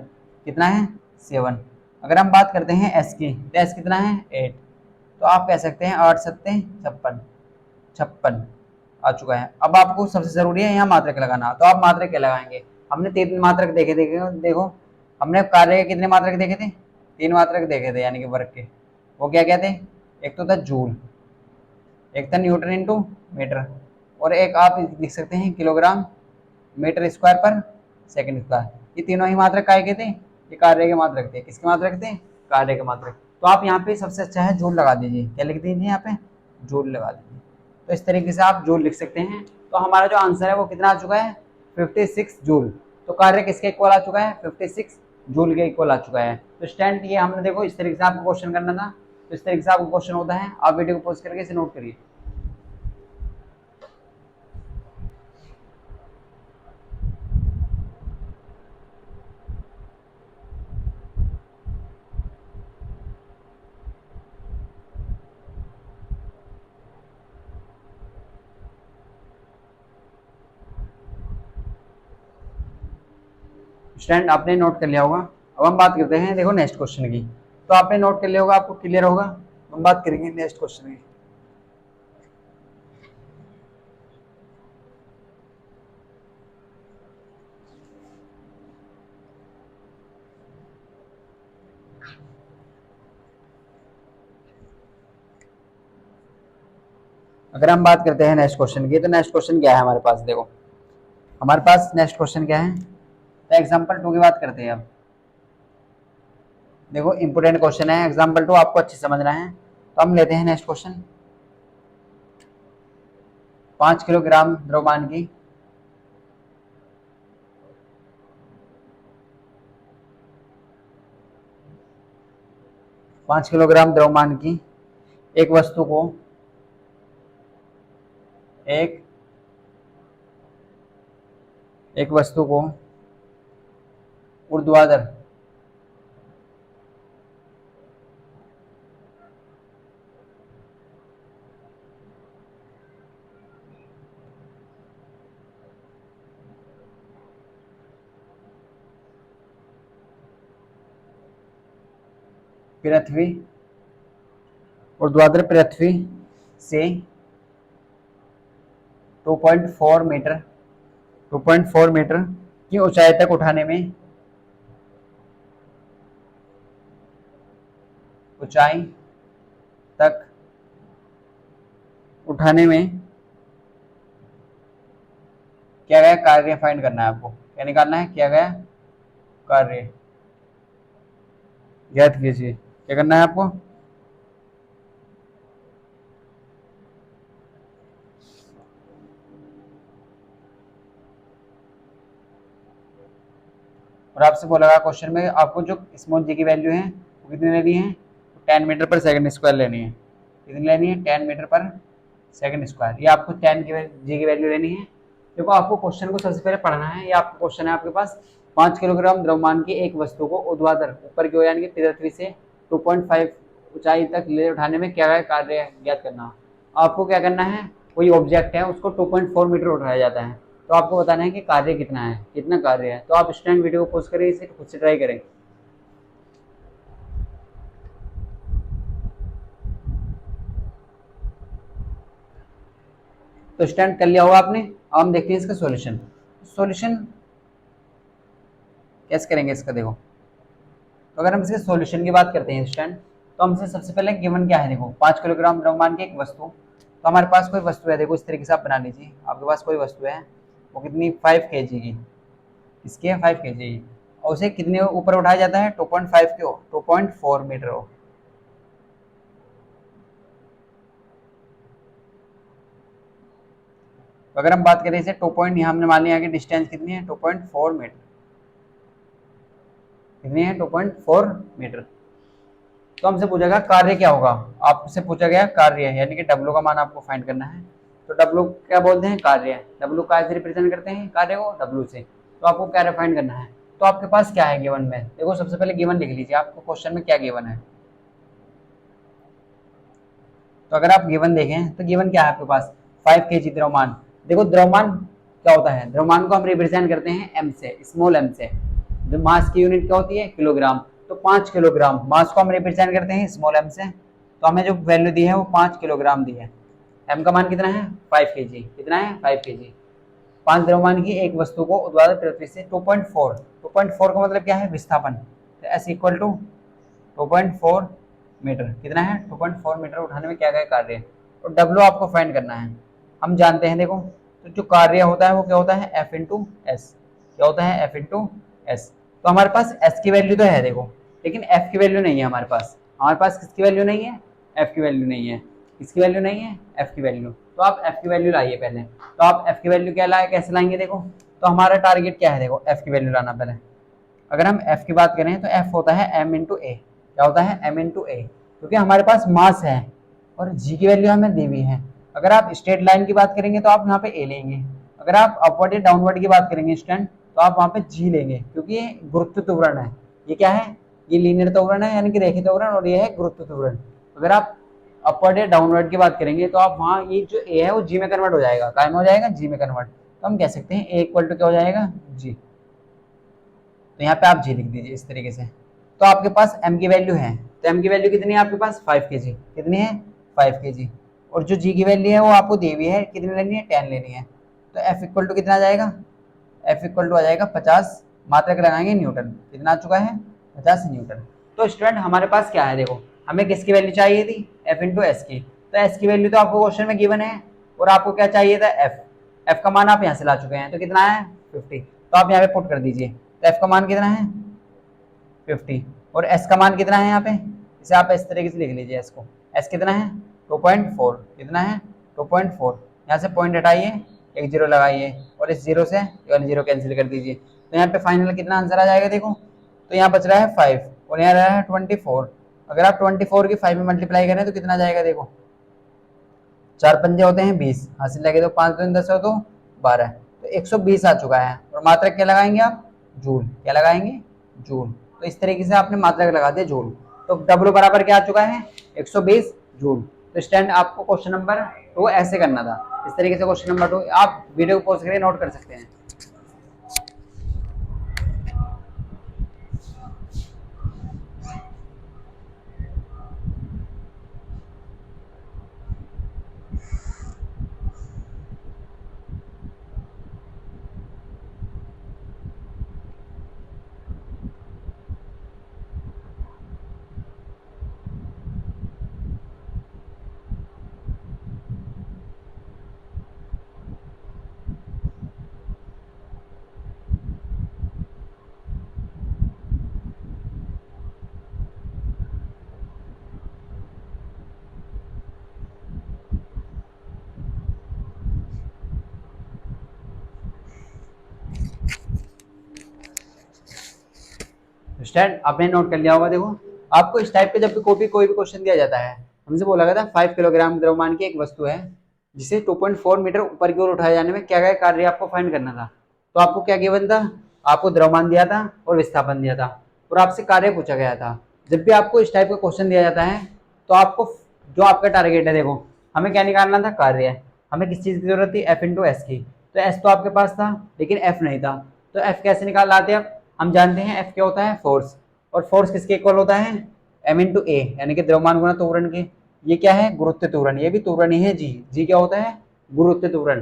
कितना है 7। अगर हम बात करते हैं एस की, तो एस कितना है 8, तो आप कह सकते हैं 8 सत्ते 56, 56 आ चुका है। अब आपको सबसे जरूरी है यहाँ मात्रक लगाना, तो आप मात्रक क्या लगाएंगे, हमने 3 मात्रक देखे थे, देखो हमने कार्य के कितने मात्रक देखे थे, 3 मात्रक देखे थे यानी कि वर्ग के। वो क्या क्या थे, एक तो था जूल, एक था न्यूटन इंटू मीटर, और एक आप लिख सकते हैं किलोग्राम मीटर स्क्वायर पर सेकंड स्क्वायर। ये तीनों ही मात्रक काय के थे, ये कार्य के मात्रक थे। किसके मात्रक थे, कार्य के मात्रक। तो आप यहाँ पे सबसे अच्छा है जूल लगा दीजिए, क्या लिख दीजिए यहाँ पे, जूल लगा दीजिए। तो इस तरीके से आप जूल लिख सकते हैं। तो हमारा जो आंसर है वो कितना आ चुका है, 56 जूल। तो कार्य किसके इक्वल आ चुका है, 56 जूल के इक्वल आ चुका है। तो स्टैंड ये हमने देखो इस तरीके से आपको क्वेश्चन करना था, तो इस तरीके से आपको क्वेश्चन होता है। आप वीडियो को पॉज करके इसे नोट करिए। स्टैंड आपने नोट कर लिया होगा। अब हम बात करते हैं देखो नेक्स्ट क्वेश्चन की। तो आपने नोट कर लिया होगा, आपको क्लियर होगा। हम बात करेंगे नेक्स्ट क्वेश्चन की। अगर हम बात करते हैं नेक्स्ट क्वेश्चन की, तो नेक्स्ट क्वेश्चन क्या है हमारे पास, देखो हमारे पास नेक्स्ट क्वेश्चन क्या है। तो एग्जाम्पल 2 की बात करते हैं अब। देखो इंपोर्टेंट क्वेश्चन है, एग्जाम्पल 2 आपको अच्छे समझना है। तो हम लेते हैं नेक्स्ट क्वेश्चन। 5 किलोग्राम द्रव्यमान की 5 किलोग्राम द्रव्यमान की एक वस्तु को एक वस्तु को ऊर्ध्वाधर पृथ्वी ऊर्ध्वाधर पृथ्वी से 2.4 मीटर 2.4 मीटर की ऊंचाई तक उठाने में ऊंचाई तक उठाने में क्या गया कार्य फाइंड करना है आपको। क्या निकालना है, क्या गया कार्य ज्ञात कीजिए। क्या करना है आपको, और आपसे बोला गया क्वेश्चन में आपको जो स्मॉल जी की वैल्यू है वो कितनी लेनी है, 10 मीटर पर सेकंड स्क्वायर लेनी है। कितनी लेनी है, 10 मीटर पर सेकंड स्क्वायर। ये आपको 10 की जी की वैल्यू लेनी है। देखो आपको क्वेश्चन को सबसे पहले पढ़ना है। ये आपका क्वेश्चन है आपके पास, 5 किलोग्राम द्रव्यमान की एक वस्तु को ऊर्ध्वाधर ऊपर की ओर यानी कि पृथ्वी से 2.5 ऊंचाई तक ले उठाने में क्या कार्य ज्ञात करना। आपको क्या करना है, कोई ऑब्जेक्ट है उसको 2.4 मीटर उठाया जाता है, तो आपको बताना है कि कार्य कितना है, कितना कार्य है। तो आप स्टैंड वीडियो को पॉज करें, इसे खुद से ट्राई करें। तो स्टैंड कर लिया होगा आपने। अब हम देखते हैं इसका सॉल्यूशन। सॉल्यूशन कैसे करेंगे इसका, देखो तो अगर हम इसके सॉल्यूशन की बात करते हैं स्टैंड, तो हमसे सबसे पहले गिवन क्या है, देखो 5 किलोग्राम द्रव्यमान की एक वस्तु। तो हमारे पास कोई वस्तु है, देखो इस तरीके से आप बना लीजिए। आपके पास कोई वस्तु है, वो कितनी 5 kg की, इसकी है 5 kg की, और उसे कितने ऊपर उठाया जाता है 2.5 के 2.4 मीटर हो। तो अगर हम बात करें इसे 2 पॉइंट, यहाँ हमने मान लिया कि डिस्टेंस कितनी है 2.4 मीटर, कितनी है 2.4 मीटर। तो हमसे पूछा गया कार्य क्या होगा, आपसे पूछा गया कार्य है, यानी कि डब्ल्यू का मान आपको फाइंड करना है। तो डब्ल्यू क्या बोलते हैं, कार्य है। डब्ल्यू काय से रिप्रेजेंट करते हैं कार्य को, डब्ल्यू से। तो आपको क्या फाइंड करना है, तो आपके पास क्या है गिवन में, देखो सबसे पहले गिवन लिख लीजिए आपको क्वेश्चन में क्या गिवन है। तो अगर आप गिवन देखें तो गिवन क्या है आपके पास, 5 kg द्रव्यमान। देखो द्रव्यमान क्या होता है, द्रव्यमान को हम रिप्रेजेंट करते हैं एम से, स्मॉल एम से। जो मास की यूनिट क्या होती है, किलोग्राम। तो 5 किलोग्राम मास को हम रिप्रेजेंट करते हैं स्मॉल एम से। तो हमें जो वैल्यू दी है वो 5 किलोग्राम दी है। एम का मान कितना है, 5 kg। कितना है, 5 kg। 5 द्रव्यमान की एक वस्तु को ऊर्ध्वाधर पृथ्वी से 2.4, 2.4 का मतलब क्या है, विस्थापन। तो एस इक्वल टू 2.4 मीटर। कितना है, 2.4 मीटर उठाने में क्या क्या कार्य है। तो डब्ल्यू आपको फाइंड करना है। हम जानते हैं देखो, तो जो कार्य होता है वो क्या होता है, एफ इंटू एस। क्या होता है, एफ इंटू एस। तो हमारे पास एस की वैल्यू तो है देखो, लेकिन एफ की वैल्यू नहीं है हमारे पास। हमारे पास किसकी वैल्यू नहीं है, एफ की वैल्यू नहीं है। किसकी वैल्यू नहीं है, एफ की वैल्यू। तो आप एफ की वैल्यू लाइए पहले। तो आप एफ की वैल्यू क्या लाए, कैसे लाएंगे देखो। तो हमारा टारगेट क्या है, देखो एफ की वैल्यू लाना पहले। अगर हम f की बात करें तो f होता है m इंटू ए। क्या होता है, m इंटू ए, क्योंकि हमारे पास मास है और g की वैल्यू हमें दी हुई है। अगर आप स्ट्रेट लाइन की बात करेंगे तो आप यहाँ पे a लेंगे। अगर आप अपवर्ड या डाउनवर्ड की बात करेंगे स्टैंड, तो आप वहाँ पे g लेंगे, क्योंकि ये गुरुत्व त्वरण है। ये क्या है, ये लीनियर त्वरण है यानी कि रेखीय त्वरण, और ये है गुरुत्व त्वरण। अगर आप अपवर्ड या डाउनवर्ड की बात करेंगे तो आप वहाँ ये जो a है वो g में कन्वर्ट हो जाएगा। काय में हो जाएगा, g में कन्वर्ट। तो हम कह सकते हैं a इक्वल टू क्या हो जाएगा, g। तो यहाँ पे आप जी लिख दीजिए इस तरीके से। तो आपके पास m की वैल्यू है, तो m की वैल्यू कितनी है आपके पास, 5 kg। कितनी है, 5 kg। और जो g की वैल्यू है वो आपको दी हुई है, कितनी लेनी है, 10 लेनी है। तो f इक्वल टू कितना आ जाएगा, f इक्वल टू आ जाएगा 50, मात्रक लगाएंगे न्यूटन। कितना आ चुका है, 50 न्यूटन। तो स्टूडेंट हमारे पास क्या है देखो, हमें किसकी वैल्यू चाहिए थी, f इंटू एस की। तो एस की वैल्यू तो आपको क्वेश्चन में गिवन है, और आपको क्या चाहिए था, f का मान आप यहाँ से ला चुके हैं। तो कितना है, 50। तो आप यहाँ पे पुट कर दीजिए। तो f का मान कितना है, 50। और s का मान कितना है यहाँ पे, इसे आप इस तरीके से लिख लीजिए। s को, s कितना है, 2.4। कितना है, 2.4। यहाँ से पॉइंट हटाइए, एक जीरो लगाइए, और इस जीरो से जीरो कैंसिल कर दीजिए। तो यहाँ पे फाइनल कितना आंसर आ जाएगा देखो। तो यहाँ बच रहा है 5 और यहाँ रहा है 24। अगर आप 24 की 5 में मल्टीप्लाई करें तो कितना जाएगा देखो, 4 पंजे होते हैं 20, हासिल लगे तो 5 दूनी 10 हो तो 12। तो 120 आ चुका है। और मात्रक क्या लगाएंगे आप, जूल। क्या लगाएंगे, जूल। तो इस तरीके से आपने मात्रक लगा दिया, जूल। तो डब्ल्यू बराबर क्या आ चुका है, 120 जूल। तो स्टैंड आपको क्वेश्चन नंबर 2 ऐसे करना था। इस तरीके से क्वेश्चन नंबर 2 आप वीडियो को पॉज करके नोट कर सकते हैं। स्टैंड आपने नोट कर लिया होगा। देखो आपको इस टाइप पे जब भी कोई भी क्वेश्चन दिया जाता है, हमसे बोला गया था 5 किलोग्राम द्रव्यमान की एक वस्तु है जिसे 2.4 मीटर ऊपर की ओर उठाए जाने में क्या क्या कार्य आपको फाइंड करना था। तो आपको क्या गिवन था, आपको द्रव्यमान दिया था और विस्थापन दिया था, और आपसे कार्य पूछा गया था। जब भी आपको इस टाइप का क्वेश्चन दिया जाता है तो आपको जो आपका टारगेट है, देखो हमें क्या निकालना था, कार्य। हमें किस चीज की जरूरत थी, एफ इंटू एस की। तो एस तो आपके पास था लेकिन एफ नहीं था। तो एफ कैसे निकाल लाते आप, हम जानते हैं एफ क्या होता है, फोर्स। और फोर्स किसके इक्वल होता है, एम इंटू ए, यानी कि द्रव्यमान गुणा त्वरण के। ये क्या है, गुरुत्व त्वरण। ये भी त्वरण ही है, जी। जी क्या होता है, गुरुत्व त्वरण।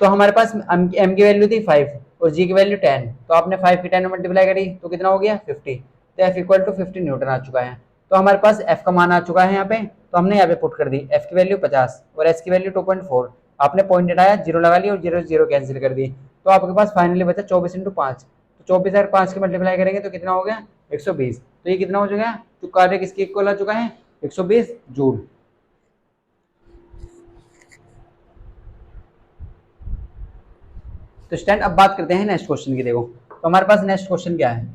तो हमारे पास एम की वैल्यू थी 5 और जी की वैल्यू 10। तो आपने 5 की 10 में मल्टीप्लाई करी तो कितना हो गया, 50। तो एफ इक्वल टू 50 न्यूटन आ चुका है। तो हमारे पास एफ का मान आ चुका है यहाँ पे। तो हमने यहाँ पे पुट कर दी, एफ की वैल्यू 50 और एस की वैल्यू 2.4। आपने पॉइंट हटाया, जीरो लगा लिया और जीरो जीरो कैंसिल कर दी। तो आपके पास फाइनली बचा 24 इंटू 5। तो 24 अगर 5 की मल्टीप्लाई करेंगे तो कितना हो गया, 120। तो ये कितना हो चुका है, तो कार्य किसके इक्वल आ चुका है, 120 जूल। तो स्टैंड अब बात करते हैं नेक्स्ट क्वेश्चन की। देखो तो हमारे पास नेक्स्ट क्वेश्चन क्या है,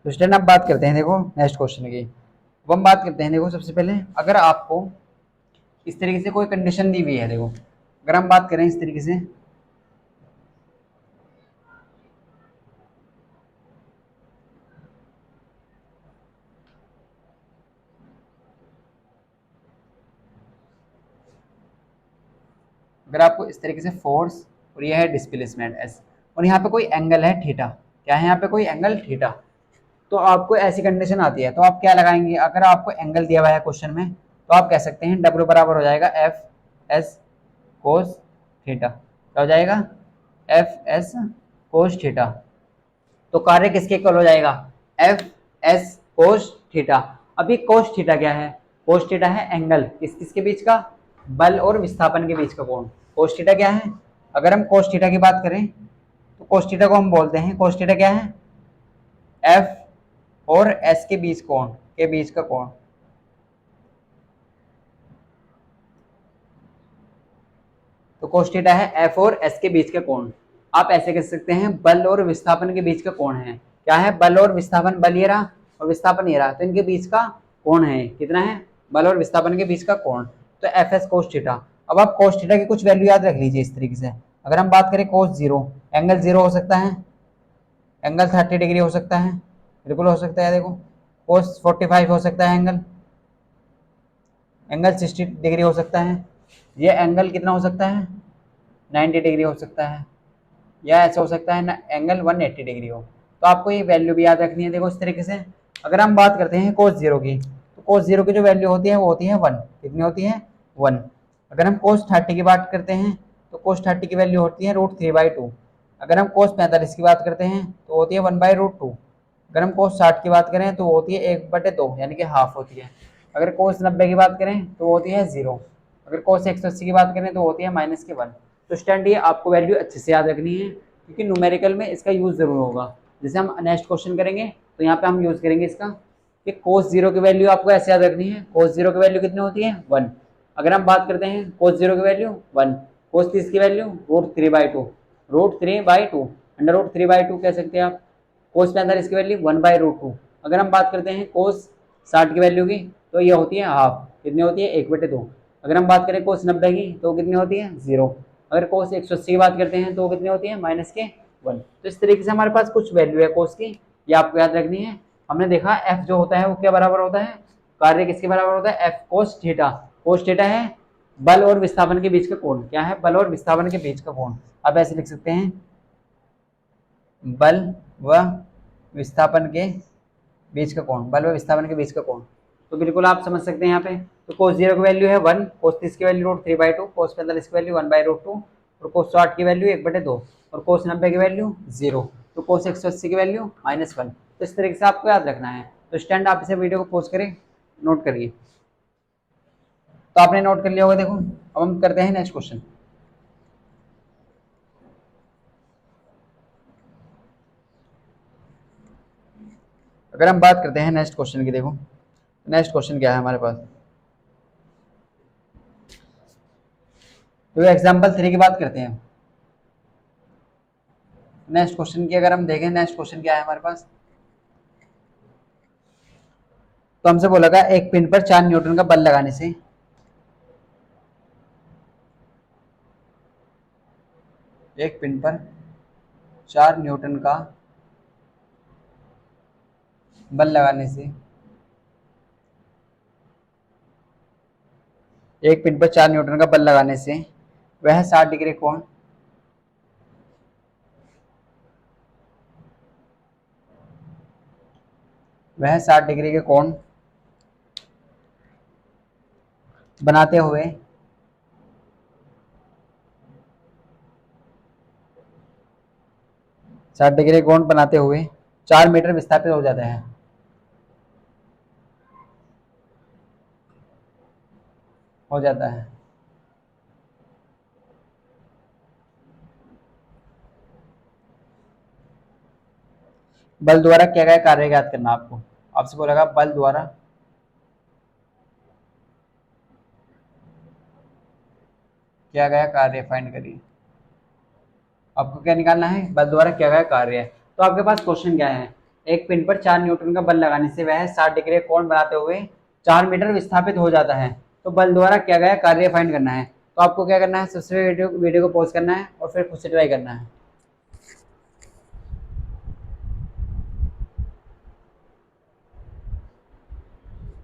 तो स्टूडेंट अब बात करते हैं देखो नेक्स्ट क्वेश्चन की। वो हम बात करते हैं देखो सबसे पहले, अगर आपको इस तरीके से कोई कंडीशन दी हुई है, देखो अगर हम बात करें इस तरीके से, अगर आपको इस तरीके से फोर्स और यह है डिस्प्लेसमेंट एस, और यहाँ पे कोई एंगल है थीटा, क्या है यहाँ पे कोई एंगल थीटा, तो आपको ऐसी कंडीशन आती है तो आप क्या लगाएंगे, अगर आपको एंगल दिया हुआ है क्वेश्चन में तो आप कह सकते हैं डब्ल्यू बराबर हो जाएगा एफ एस कोस थीटा, क्या हो जाएगा एफ एस कोस थीटा। तो कार्य किसके इक्वल हो जाएगा, एफ एस कोस थीटा। अभी कोस थीटा क्या है, कोस थीटा है एंगल किस किसके बीच का, बल और विस्थापन के बीच का कोण। कोस थीटा क्या है, अगर हम कोस थीटा की बात करें तो कोस थीटा को हम बोलते हैं, कोस थीटा क्या है एफ और एस के बीच कोण, के बीच का कोण। तो कोस थीटा है एफ और एस के बीच का कोण। आप ऐसे कह सकते हैं बल और विस्थापन के बीच का कोण है, क्या है बल और विस्थापन, बल ये रहा और विस्थापन ये रहा, तो इनके बीच का कोण है, कितना है बल और विस्थापन के बीच का कोण, तो एफ एस कोस थीटा। अब आप कोस थीटा की कुछ वैल्यू याद रख लीजिए इस तरीके से, अगर हम बात करें कोस जीरो, एंगल जीरो हो सकता है, एंगल 30 डिग्री हो सकता है, बिल्कुल हो सकता है, देखो कोस 45 हो सकता है एंगल, एंगल 60 डिग्री हो सकता है, ये एंगल कितना हो सकता है 90 डिग्री हो सकता है, या ऐसा हो सकता है ना एंगल 180 डिग्री हो। तो आपको ये वैल्यू भी याद रखनी है, देखो इस तरीके से। अगर हम बात करते हैं कोस जीरो की, तो कोस जीरो की जो वैल्यू होती है वो होती है 1, कितनी होती है 1। अगर हम कोस 30 की बात करते हैं तो कोस 30 की वैल्यू होती है √3/2। अगर हम कोस 45 की बात करते हैं तो होती है 1/√2। अगर हम कोस 60 की बात करें तो होती है 1/2 यानी कि हाफ होती है। अगर कोस 90 की बात करें तो होती है 0। अगर कोस 180 की बात करें तो होती है -1। तो स्टैंड ये आपको वैल्यू अच्छे से याद रखनी है, क्योंकि न्यूमेरिकल में इसका यूज जरूर होगा। जैसे हम नेक्स्ट क्वेश्चन करेंगे तो यहाँ पे हम यूज करेंगे इसका कि कोस जीरो की वैल्यू आपको ऐसे याद रखनी है, कोस जीरो की वैल्यू कितनी होती है 1। अगर हम बात करते हैं कोस जीरो की वैल्यू 1, कोस 30 की वैल्यू √3/2, √3/2 अंडर √3/2 कह सकते हैं आप। कोस 45 की वैल्यू 1/√2। अगर हम बात करते हैं कोस 60 की वैल्यू की तो ये होती है हाफ, कितनी होती है 1/2। अगर हम बात करें कोस 90 की तो कितनी होती है 0। अगर कोस 180 की बात करते हैं तो कितनी होती है -1। तो इस तरीके से हमारे पास कुछ वैल्यू है कोस की, ये आपको याद रखनी है। हमने देखा एफ जो होता है वो क्या बराबर होता है, कार्य किसके बराबर होता है F cos theta. Cos theta है बल और विस्थापन के बीच का कोण, क्या है बल और विस्थापन के बीच का कोण। अब ऐसे लिख सकते हैं बल व विस्थापन के बीच का कोण, बल व विस्थापन के बीच का कोण। तो बिल्कुल आप समझ सकते हैं यहाँ पे। तो कोस जीरो की वैल्यू है 1, कोस 30 की वैल्यू √3/2, कोस 45 की वैल्यू 1/√2, और कोस 60 की वैल्यू 1/2, और कोस 90 की वैल्यू 0, तो कोस 180 की वैल्यू -1। तो इस तरीके से आपको याद रखना है। तो स्टैंड आप इसे वीडियो को पॉज करें, नोट करिए। तो आपने नोट कर लिया होगा, देखो अब हम करते हैं नेक्स्ट क्वेश्चन। अगर हम बात करते हैं नेक्स्ट क्वेश्चन की, देखो नेक्स्ट क्वेश्चन क्या है हमारे पास। तो एग्जाम्पल 3 की बात करते हैं। नेक्स्ट क्वेश्चन की अगर हम देखें, नेक्स्ट क्वेश्चन क्या है हमारे पास, तो हमसे बोला गया एक पिन पर 4 न्यूटन का बल लगाने से, एक पिन पर 4 न्यूटन का बल लगाने से, एक पिन पर 4 न्यूटन का बल लगाने से वह 60 डिग्री कोण वह 60 डिग्री के कोण बनाते हुए 60 डिग्री कोण बनाते हुए 4 मीटर विस्थापित हो जाते हैं, हो जाता है। बल द्वारा क्या गया कार्य ज्ञात करना आपको, आपसे बोलेगा बल द्वारा क्या गया कार्य फाइंड करिए। आपको क्या निकालना है, बल द्वारा क्या गया कार्य है। तो आपके पास क्वेश्चन क्या है, एक पिन पर 4 न्यूटन का बल लगाने से वह 60 डिग्री का कोण बनाते हुए 4 मीटर विस्थापित हो जाता है। तो बल द्वारा किया गया कार्य फाइंड करना है। तो आपको क्या करना है, सबसे वीडियो को पॉज करना है और फिर खुद से ट्राई करना है।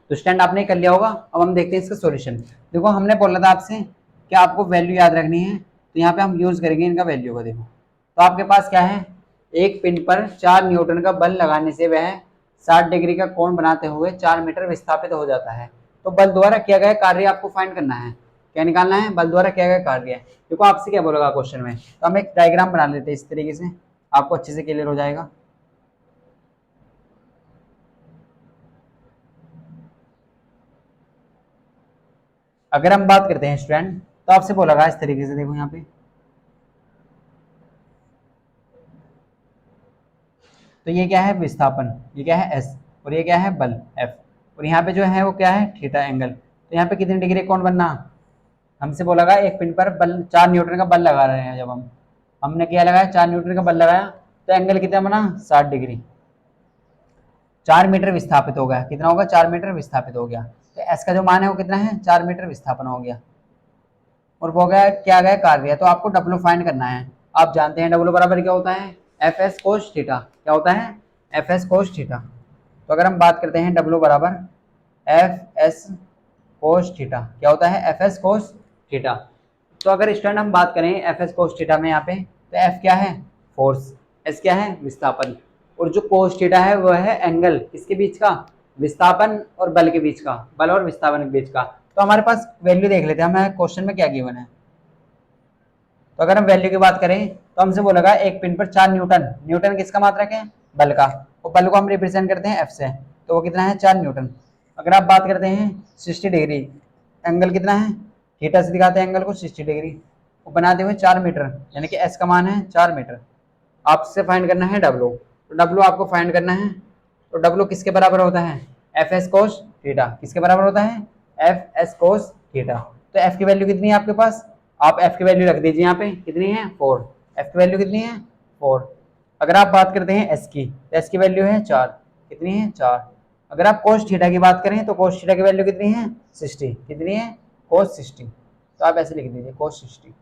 तो स्टैंड आपने कर लिया होगा। अब हम देखते हैं इसका सॉल्यूशन। देखो हमने बोला था आपसे कि आपको वैल्यू याद रखनी है, तो यहाँ पे हम यूज करेंगे इनका वैल्यू को। देखो तो आपके पास क्या है, एक पिन पर 4 न्यूटन का बल लगाने से वह 60 डिग्री का कोण बनाते हुए 4 मीटर विस्थापित हो जाता है। तो बल द्वारा किया गया कार्य आपको फाइंड करना है। क्या निकालना है, बल द्वारा किया गया कार्य। देखो आपसे क्या बोलेगा क्वेश्चन में, तो हम एक डायग्राम बना लेते हैं इस तरीके से, आपको अच्छे से क्लियर हो जाएगा। अगर हम बात करते हैं स्टूडेंट, तो आपसे बोला इस तरीके से, देखो यहाँ पे तो ये क्या है विस्थापन, ये क्या है एस, और ये क्या है बल एफ, और यहाँ पे जो है वो क्या है थीटा एंगल। तो यहाँ पे कितनी डिग्री कोण बनना, हमसे बोला गया एक पिन पर बल 4 न्यूटन का बल लगा रहे हैं। जब हमने क्या लगाया, 4 न्यूटन का बल लगाया, तो एंगल कितना बना 60 डिग्री। 4 मीटर विस्थापित हो गया, कितना होगा 4 मीटर विस्थापित हो गया। तो एस का जो मान है वो कितना है 4 मीटर विस्थापन हो गया। और वो गया क्या गया कार्य, तो आपको डब्ल्यू फाइंड करना है। आप जानते हैं डब्ल्यू बराबर क्या होता है, एफ एस कोस थीटा। क्या होता है, एफ एस कोस थीटा। तो अगर हम बात करते हैं डब्ल्यू बराबर एफ एस कोस थीटा, क्या होता है एफ एस कोस थीटा। तो अगर स्टूडेंट हम बात करें एफ एस कोस थीटा में यहाँ पे, तो एफ क्या है फोर्स, एस क्या है विस्थापन, और जो कोस थीटा है वो है एंगल किसके बीच का, विस्थापन और बल के बीच का, बल और विस्थापन के बीच का। तो हमारे पास वैल्यू देख लेते हैं हमें क्वेश्चन में क्या गिवन है। तो अगर हम वैल्यू की बात करें तो हमसे बोलेगा एक पिन पर 4 न्यूटन, न्यूटन किसका मात्रक है बल का, और बल को हम रिप्रेजेंट करते हैं एफ से, तो वो कितना है 4 न्यूटन। अगर आप बात करते हैं 60 डिग्री, एंगल कितना है थीटा से दिखाते हैं एंगल को 60 डिग्री, वो बनाते हुए 4 मीटर, यानी कि एस का मान है 4 मीटर। आपसे फाइंड करना है डब्ल्यू, तो डब्ल्यू आपको फाइंड करना है। तो डब्ल्यू किसके बराबर होता है, एफ एस कोस थीटा, किसके बराबर होता है एफ एस कोस थीटा। तो एफ की वैल्यू कितनी है आपके पास, आप एफ की वैल्यू रख दीजिए यहाँ पे, कितनी है 4, एफ की वैल्यू कितनी है 4। अगर आप बात करते हैं एस की, तो एस की वैल्यू है 4, कितनी है 4। अगर आप कोस थीटा की बात करें तो कोस थीटा की वैल्यू कितनी है 60, कितनी है कोस 60। तो आप ऐसे लिख दीजिए कोस 60।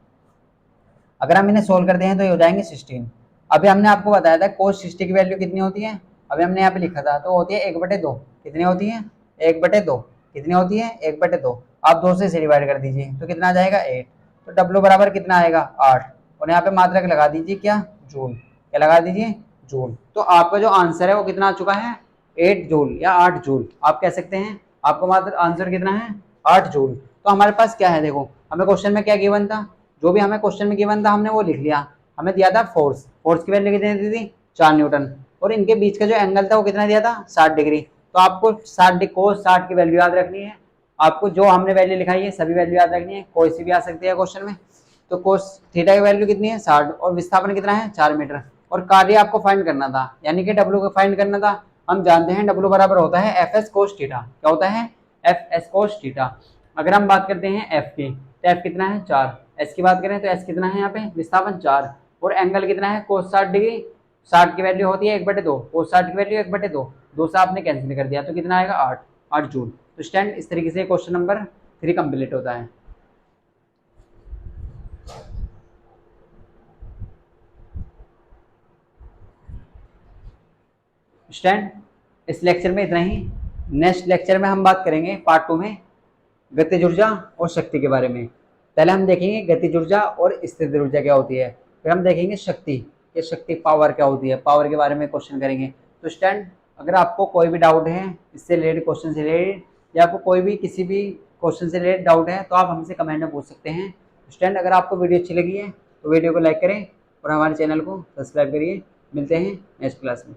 अगर हम इन्हें सोल्व करते हैं तो ये हो जाएंगे 16। अभी हमने आपको बताया था कोस 60 की वैल्यू कितनी होती है, अभी हमने यहाँ पे लिखा था, तो होती है 1/2। कितनी होती है 1/2, कितनी होती है 1/2। आप 2 से डिवाइड कर दीजिए तो कितना आ जाएगा 8। तो डब्ल्यू बराबर कितना आएगा 8, और यहाँ पे मात्रक लगा दीजिए क्या जूल, क्या लगा दीजिए जूल। तो आपका जो आंसर है वो कितना आ चुका है 8 जूल या 8 जूल आप कह सकते हैं। आपका मात्र आंसर कितना है 8 जूल। तो हमारे पास क्या है, देखो हमें क्वेश्चन में क्या गिवन था, जो भी हमें क्वेश्चन में गिवन था हमने वो लिख लिया। हमें दिया था फोर्स, फोर्स की वैल्यू कितनी दी थी 4 न्यूटन, और इनके बीच का जो एंगल था वो कितना दिया था 60 डिग्री। तो आपको 60 कोस 60 की वैल्यू याद रखनी है। आपको जो हमने वैल्यू लिखाई है सभी वैल्यू याद रखनी है, कोई सी भी आ सकती है क्वेश्चन में। तो कोस थीटा की वैल्यू कितनी है 60, और विस्थापन कितना है 4 मीटर, और कार्य आपको फाइंड करना था, यानी कि डब्ल्यू को फाइंड करना था। हम जानते हैं डब्ल्यू बराबर होता है एफ एस कोस थीटा। क्या होता है एफ एस कोस थीटा। अगर हम बात करते हैं एफ की, तो एफ कितना है 4, एस की बात करें तो एस कितना है यहाँ पे विस्थापन 4, और एंगल कितना है कोस 60 डिग्री। 60 की वैल्यू होती है 1/2, कोस 60 की वैल्यू 1/2, 2 से आपने कैंसिल कर दिया तो कितना आएगा 8 जूल। तो स्टैंड इस तरीके से क्वेश्चन नंबर 3 कंप्लीट होता है। स्टैंड इस लेक्चर में इतना ही। नेक्स्ट लेक्चर में हम बात करेंगे पार्ट 2 में गतिज ऊर्जा और शक्ति के बारे में। पहले हम देखेंगे गतिज ऊर्जा और स्थिर ऊर्जा क्या होती है, फिर हम देखेंगे शक्ति, ये शक्ति पावर क्या होती है, पावर के बारे में क्वेश्चन करेंगे। तो स्टैंड अगर आपको कोई भी डाउट है इससे रिलेटेड, क्वेश्चन से रिलेटेड, या आपको कोई भी किसी भी क्वेश्चन से रिलेटेड डाउट है तो आप हमसे कमेंट में पूछ सकते हैं। स्टैंड अगर आपको वीडियो अच्छी लगी है तो वीडियो को लाइक करें और हमारे चैनल को सब्सक्राइब करिए। मिलते हैं नेक्स्ट क्लास में।